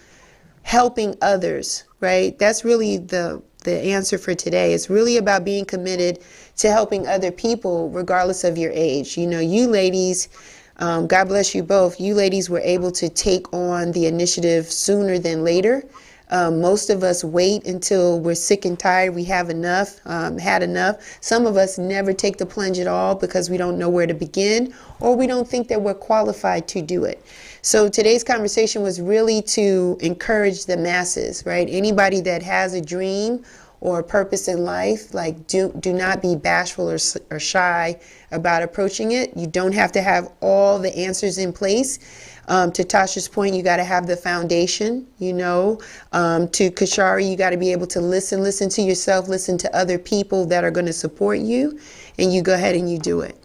[SPEAKER 1] helping others, right? That's really the answer for today. It's really about being committed to helping other people, regardless of your age. You ladies, God bless you both, you ladies were able to take on the initiative sooner than later. Most of us wait until we're sick and tired, we have enough, had enough. Some of us never take the plunge at all because we don't know where to begin, or we don't think that we're qualified to do it. So today's conversation was really to encourage the masses, right? Anybody that has a dream or a purpose in life, like do not be bashful or shy about approaching it. You don't have to have all the answers in place. To Tasha's point, you got to have the foundation, To Kashari, you got to be able to listen to yourself, listen to other people that are going to support you, and you go ahead and you do it.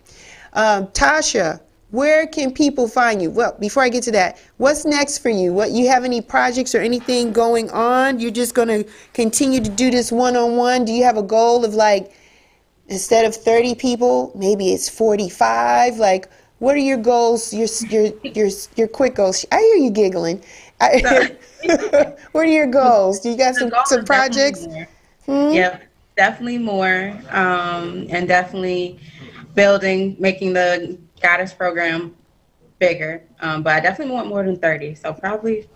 [SPEAKER 1] Tasha, where can people find you? Well, before I get to that, what's next for you? You have any projects or anything going on? You're just going to continue to do this one-on-one? Do you have a goal of, like, instead of 30 people, maybe it's 45? Like, what are your goals, your quick goals? I hear you giggling. What are your goals? Do you got some projects?
[SPEAKER 2] Yeah, definitely more. And definitely making the Goddess program bigger. But I definitely want more than 30, so probably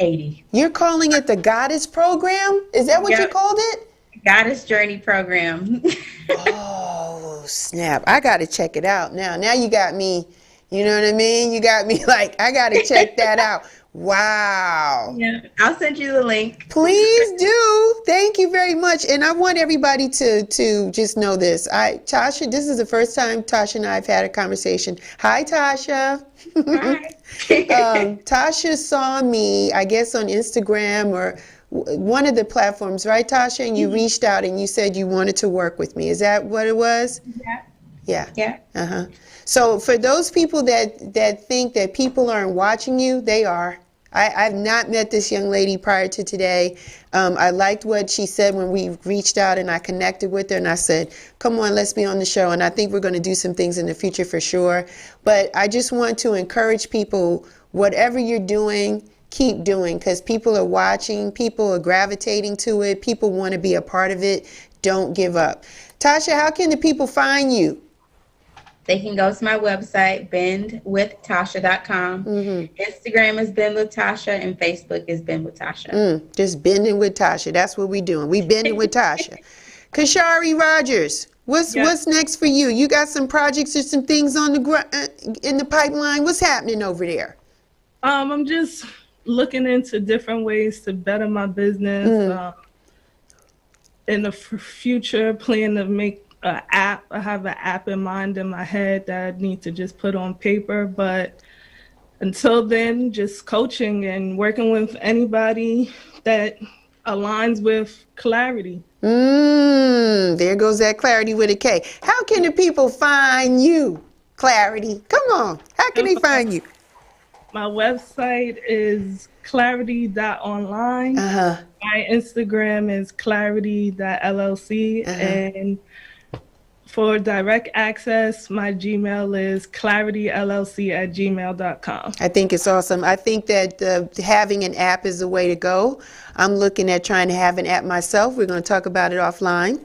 [SPEAKER 2] 80.
[SPEAKER 1] You're calling it the Goddess program? Is that what you called it?
[SPEAKER 2] Goddess Journey program.
[SPEAKER 1] Oh, snap. I got to check it out now. Now you got me, you know what I mean? You got me like, I got to check that out. Wow.
[SPEAKER 2] Yeah, I'll send you the link.
[SPEAKER 1] Please do. Thank you very much. And I want everybody to just know this. Tasha, this is the first time Tasha and I have had a conversation. Hi, Tasha.
[SPEAKER 2] Hi.
[SPEAKER 1] Tasha saw me, I guess, on Instagram or one of the platforms, right, Tasha? And you reached out and you said you wanted to work with me. Is that what it was?
[SPEAKER 2] Yeah.
[SPEAKER 1] Yeah.
[SPEAKER 2] Yeah.
[SPEAKER 1] Uh-huh. So for those people that think that people aren't watching you, they are. I've not met this young lady prior to today. I liked what she said when we reached out and I connected with her and I said, come on, let's be on the show. And I think we're going to do some things in the future for sure. But I just want to encourage people, whatever you're doing, keep doing, because people are watching, people are gravitating to it, people want to be a part of it. Don't give up. Tasha, how can the people find you?
[SPEAKER 2] They can go to my website, bendwithtasha.com. Instagram is Bend with Tasha, and Facebook is Bend with Tasha.
[SPEAKER 1] Just bending with Tasha. That's what we doing. We bending with Tasha. Kashari Rogers, what's next for you? You got some projects or some things on the in the pipeline? What's happening over there?
[SPEAKER 3] I'm just looking into different ways to better my business. In the future, plan to make an app. I have an app in mind in my head that I need to just put on paper. But until then, just coaching and working with anybody that aligns with clarity.
[SPEAKER 1] There goes that clarity with a K. How can the people find you, Clarity? Come on. How can they find you?
[SPEAKER 3] My website is clarity.online. My Instagram is clarity.llc. And for direct access, my Gmail is clarityllc@gmail.com.
[SPEAKER 1] I think it's awesome. I think that having an app is the way to go. I'm looking at trying to have an app myself. We're going to talk about it offline.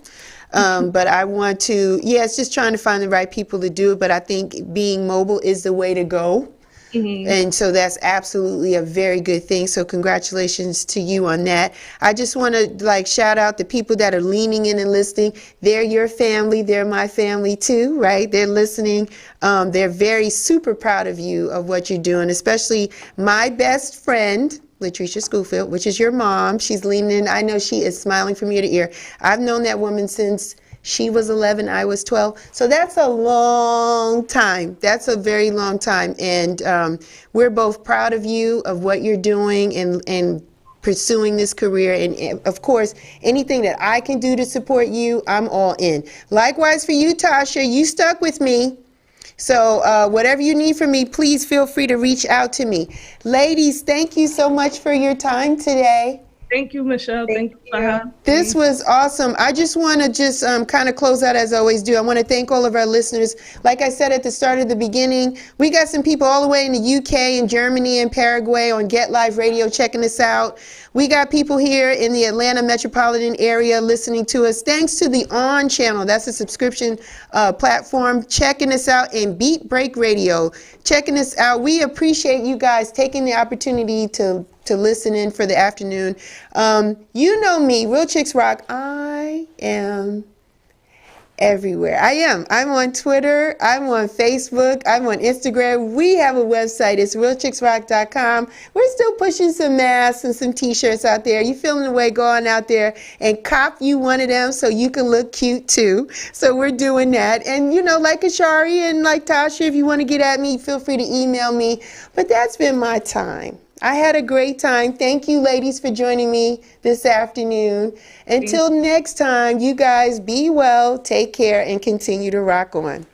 [SPEAKER 1] But I want to, it's just trying to find the right people to do it. But I think being mobile is the way to go. And so that's absolutely a very good thing. So congratulations to you on that. I just want to shout out the people that are leaning in and listening. They're your family. They're my family too, right? They're listening. They're very super proud of you, of what you're doing, especially my best friend, Latricia Schofield, which is your mom. She's leaning in. I know she is smiling from ear to ear. I've known that woman since she was 11, I was 12. So that's a long time. That's a very long time. And we're both proud of you, of what you're doing and pursuing this career. And of course, anything that I can do to support you, I'm all in. Likewise for you, Tasha, you stuck with me. So whatever you need from me, please feel free to reach out to me. Ladies, thank you so much for your time today.
[SPEAKER 3] Thank you, Michelle. Thank you for having me.
[SPEAKER 1] This was awesome. I just want to kind of close out as I always do. I want to thank all of our listeners. Like I said at the start of the beginning, we got some people all the way in the UK and Germany and Paraguay on Get Live Radio checking us out. We got people here in the Atlanta metropolitan area listening to us. Thanks to the On channel, that's a subscription platform, checking us out, and Beat Break Radio checking us out. We appreciate you guys taking the opportunity to listen in for the afternoon. You know me, Real Chicks Rock. I am everywhere. I'm on Twitter. I'm on Facebook. I'm on Instagram. We have a website. It's realchicksrock.com. We're still pushing some masks and some t-shirts out there. You feeling the way, go on out there and cop you one of them so you can look cute too. So we're doing that. And like Ashari and like Tasha, if you want to get at me, feel free to email me. But that's been my time. I had a great time. Thank you, ladies, for joining me this afternoon. Until next time, you guys be well, take care, and continue to rock on.